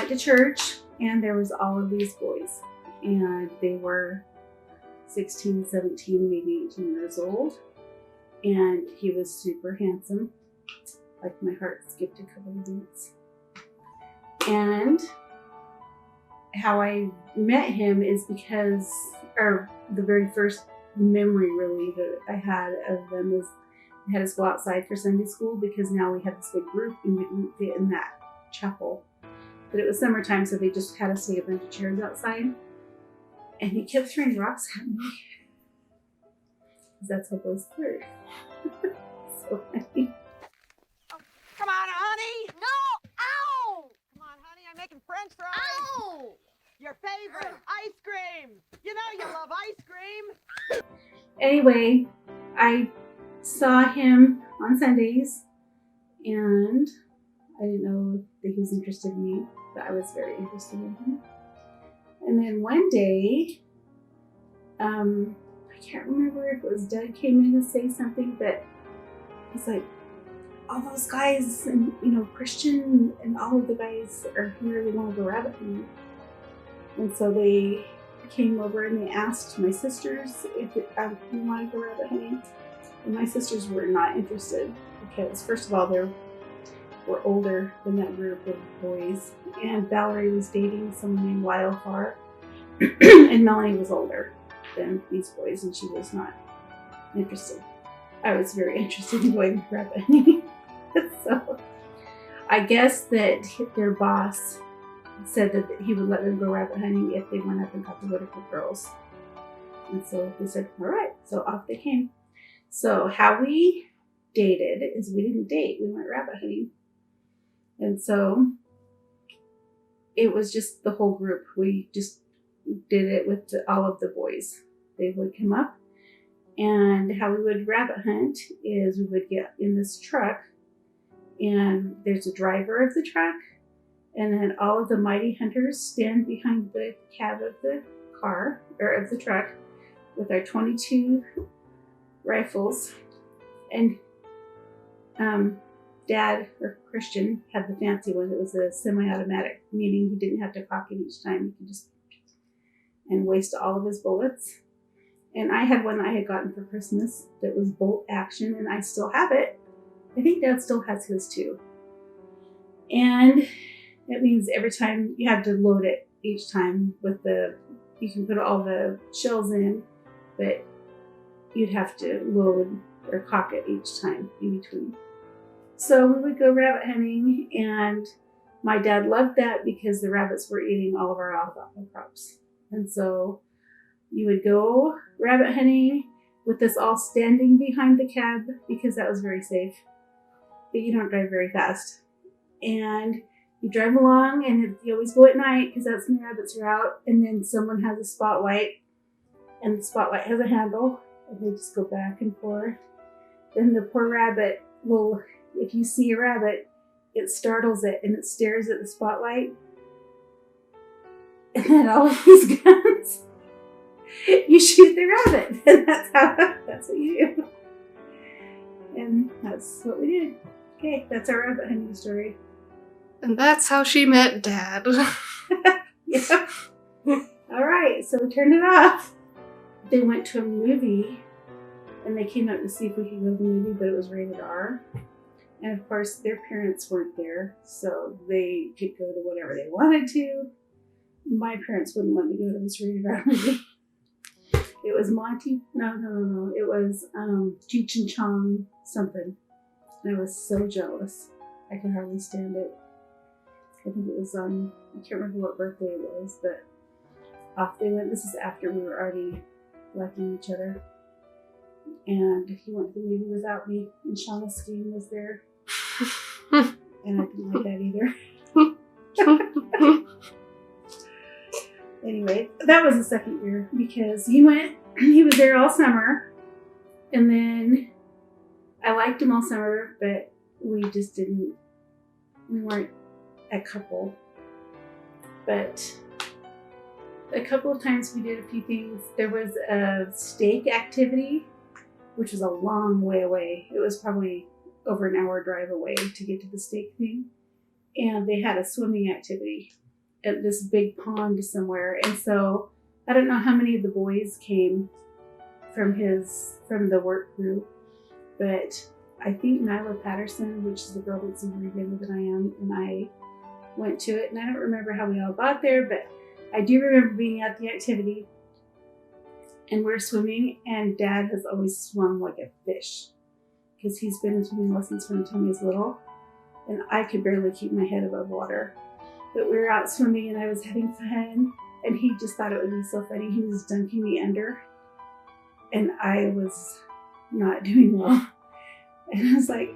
to church, and there was all of these boys, and they were 16, 17, maybe 18 years old, and he was super handsome. Like my heart skipped a couple of beats. And how I met him is because, or the very first memory really that I had of them is I had us go outside for Sunday school because now we had this big group and we didn't fit in that chapel. But it was summertime, so they just had us take a bunch of chairs outside. And he kept throwing rocks at me. Because that's how boys were. So funny. Oh, come on, honey. No! Ow! Come on, honey, I'm making French fries. Ow! Your favorite ice cream. You know you love ice cream. Anyway, I saw him on Sundays, and I didn't know that he was interested in me, but I was very interested in him. And then one day, I can't remember if it was Doug came in to say something, but he's like, all those guys and, Christian and all of the guys are here, they want to go rabbit hunting. And so they came over and they asked my sisters if we wanted to go rabbit hunting. And my sisters were not interested because, first of all, they were older than that group of boys. And Valerie was dating someone named Wildfire. And Melanie was older than these boys, and she was not interested. I was very interested in going rabbit hunting. So I guess that their boss said that he would let them go rabbit hunting if they went up and got the little girls. And so they said, all right. So off they came. So how we dated is we didn't date. We went rabbit hunting. And so it was just the whole group. We just did it with all of the boys. They would come up. And how we would rabbit hunt is we would get in this truck. And there's a driver of the truck. And then all of the mighty hunters stand behind the cab of the car, or of the truck, with our 22 rifles. And Dad, or Christian, had the fancy one. It was a semi-automatic, meaning he didn't have to cock it each time. He could just and waste all of his bullets. And I had one I had gotten for Christmas that was bolt action, and I still have it. I think Dad still has his too. And it means every time you have to load it each time with you can put all the shells in, but you'd have to load or cock it each time in between. So we would go rabbit hunting, and my dad loved that because the rabbits were eating all of our alfalfa crops. And so you would go rabbit hunting with us all standing behind the cab because that was very safe. But you don't drive very fast. And you drive along, and you always go at night because that's when the rabbits are out. And then someone has a spotlight, and the spotlight has a handle, and they just go back and forth. Then the poor rabbit will, if you see a rabbit, it startles it and it stares at the spotlight. And then all of these guns, you shoot the rabbit, and that's what you do. And that's what we did. Okay, that's our rabbit hunting story. And that's how she met Dad. Yeah. All right, so we turned it off. They went to a movie, and they came out to see if we could go to the movie, but it was rated R. And of course, their parents weren't there, so they could go to whatever they wanted to. My parents wouldn't let me go to this rated R movie. It was Monty. No. It was Cheech and Chong something. And I was so jealous. I could hardly stand it. I think it was I can't remember what birthday it was, but off they went. This is after we were already liking each other. And he went to the movie without me, and Shauna Steen was there. And I didn't like that either. Anyway, that was the second year because he was there all summer, and then I liked him all summer, but we weren't a couple. But a couple of times we did a few things. There was a stake activity, which was a long way away. It was probably over an hour drive away to get to the stake thing. And they had a swimming activity. at this big pond somewhere. And so I don't know how many of the boys came from the work group, but I think Nyla Patterson, which is the girl that's even younger than I am, and I went to it. And I don't remember how we all got there, but I do remember being at the activity and we're swimming, and Dad has always swum like a fish because he's been in swimming lessons from the time he was little, and I could barely keep my head above water. But we were out swimming and I was having fun, and he just thought it would be so funny. He was dunking me under, and I was not doing well. And I was like,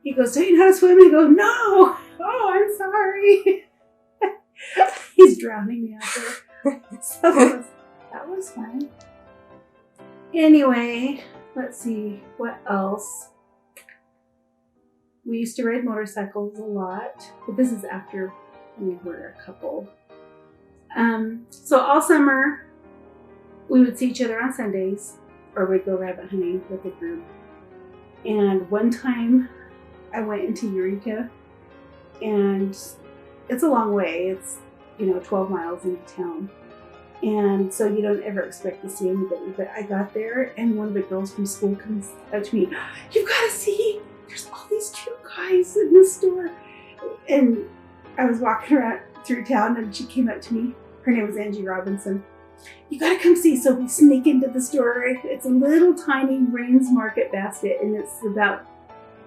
he goes, "Don't you know how to swim?" And I go, "No. Oh, I'm sorry." He's drowning me out there. So that was fun. Anyway, let's see, what else? We used to ride motorcycles a lot, but this is after we were a couple. So all summer, we would see each other on Sundays, or we'd go rabbit hunting with the group. And one time, I went into Eureka, and it's a long way. It's 12 miles into town. And so you don't ever expect to see anybody. But I got there, and one of the girls from school comes up to me, "You've got to see, there's all these cute guys in the store." And I was walking around through town, and she came up to me. Her name was Angie Robinson. "You got to come see." So we sneak into the store. It's a little tiny Rains Market basket, and it's about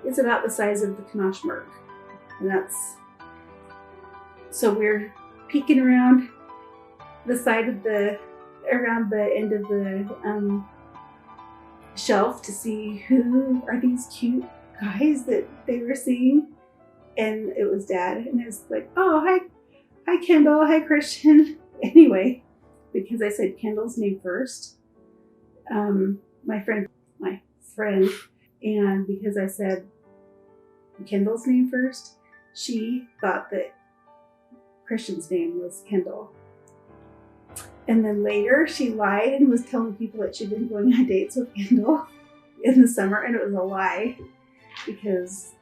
the size of the Kanosh Merc. And so we're peeking around the side of around the end of the shelf to see who are these cute guys that they were seeing. And it was Dad, and it was like, "Oh, hi Kendall, hi Christian." Anyway, because I said Kendall's name first, my friend, and because I said Kendall's name first, she thought that Christian's name was Kendall. And then later she lied and was telling people that she'd been going on dates with Kendall in the summer, and it was a lie because,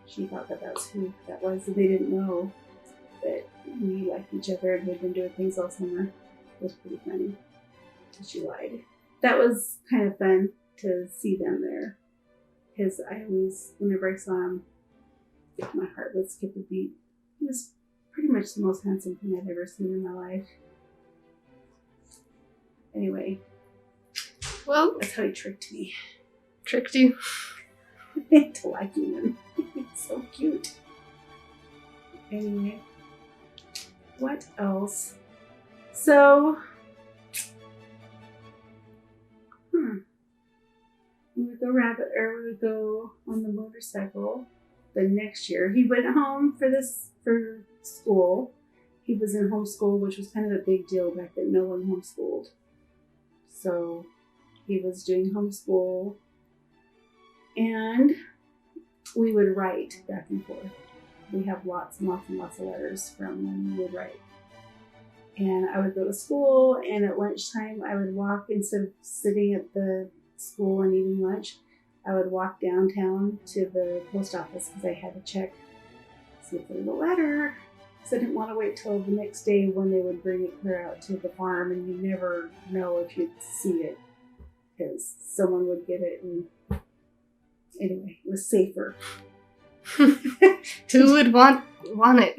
she thought that that's who that was, and they didn't know that we liked each other and had been doing things all summer. It was pretty funny. She lied. That was kind of fun to see them there, because I always, whenever I saw him, my heart would skip a beat. He was pretty much the most handsome thing I've ever seen in my life. Anyway, Well, that's how he tricked me tricked you. into liking him. He's so cute. Anyway, what else? So, we would go on the motorcycle. The next year, he went home for school. He was in homeschool, which was kind of a big deal back then. No one homeschooled. So he was doing homeschool, and we would write back and forth. We have lots and lots and lots of letters from when we would write. And I would go to school, and at lunchtime I would walk, instead of sitting at the school and eating lunch, I would walk downtown to the post office because I had to check, see if there was a letter. So I didn't want to wait till the next day when they would bring it clear out to the farm, and you never know if you'd see it because someone would get it. And anyway, it was safer. Who would want it?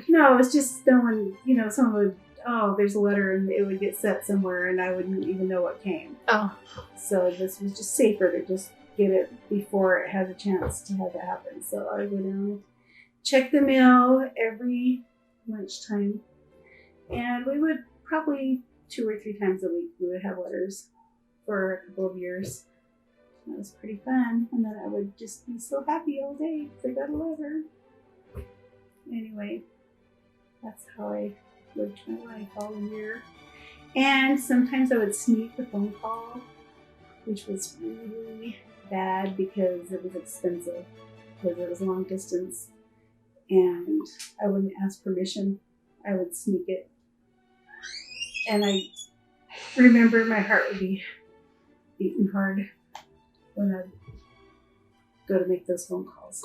No, it was just no one, someone would, "Oh, there's a letter," and it would get set somewhere and I wouldn't even know what came. Oh. So this was just safer to just get it before it had a chance to have it happen. So I would go down, check the mail every lunchtime, and we would probably 2 or 3 times a week we would have letters for a couple of years. That was pretty fun, and then I would just be so happy all day because I got a letter. Anyway, that's how I lived my life all year. And sometimes I would sneak the phone call, which was really bad because it was expensive, because it was long distance, and I wouldn't ask permission. I would sneak it. And I remember my heart would be beating hard when I'd go to make those phone calls.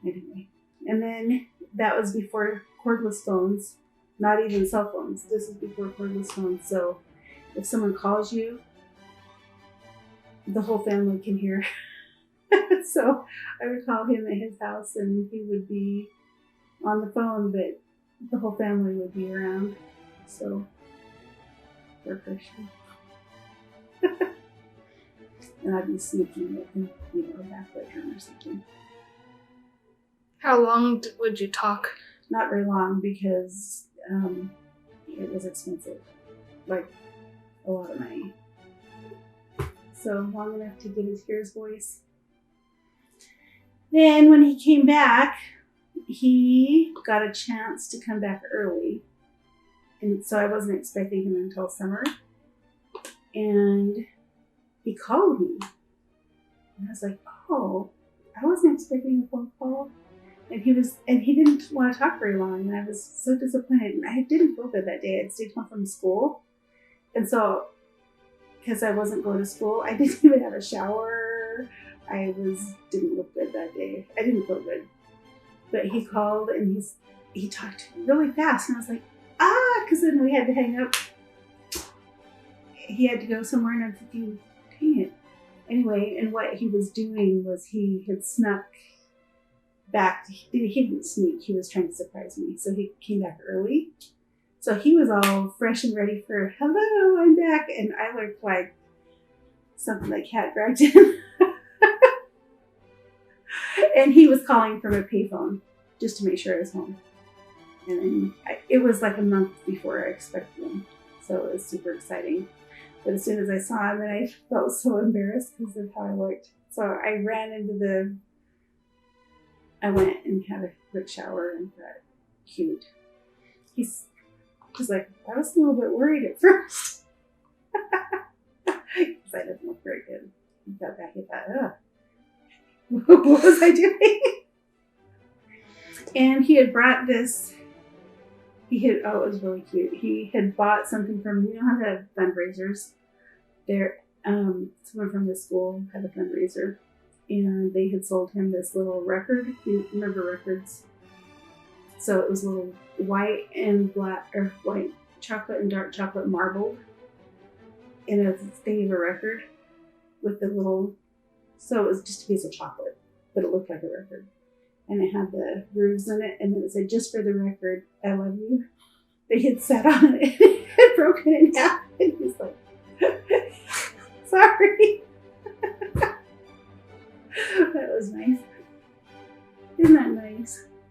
Anyway, And then that was before cordless phones, not even cell phones. This is before cordless phones. So if someone calls you, the whole family can hear. So I would call him at his house and he would be on the phone, but the whole family would be around. So poor Christian. And I'd be sneaking with him, back bedroom or something. How long would you talk? Not very long because it was expensive, like a lot of money. So long enough to get his hear voice. Then when he came back, he got a chance to come back early. And so I wasn't expecting him until summer. And he called me. And I was like, oh, I wasn't expecting a phone call. And he didn't want to talk very long. And I was so disappointed. And I didn't feel good that day. I'd stayed home from school. And so, because I wasn't going to school, I didn't even have a shower. I didn't look good that day. I didn't feel good. But he called and he talked really fast. And I was like, because then we had to hang up. He had to go somewhere and I'm thinking, dang it. Anyway, and what he was doing was he had snuck back. He didn't sneak. He was trying to surprise me. So he came back early. So he was all fresh and ready for, hello, I'm back. And I looked like something like cat dragged him. And he was calling from a payphone just to make sure I was home. And then it was like a month before I expected him. So it was super exciting. But as soon as I saw him, then I felt so embarrassed because of how I looked. So I went and had a quick shower and got cute. He's like, I was a little bit worried at first. Because I didn't look very good. He got back and thought, what was I doing? And he had brought this. It was really cute. He had bought something from, how they have fundraisers? Someone from his school had a fundraiser. And they had sold him this little record. You remember records? So it was a little white and black, or white chocolate and dark chocolate marbled in a thing of a record with the little, so it was just a piece of chocolate, but it looked like a record. And it had the grooves in it, and then it said, just for the record, I love you. They had sat on it and it had broken in half, and he's like, sorry. That was nice. Isn't that nice?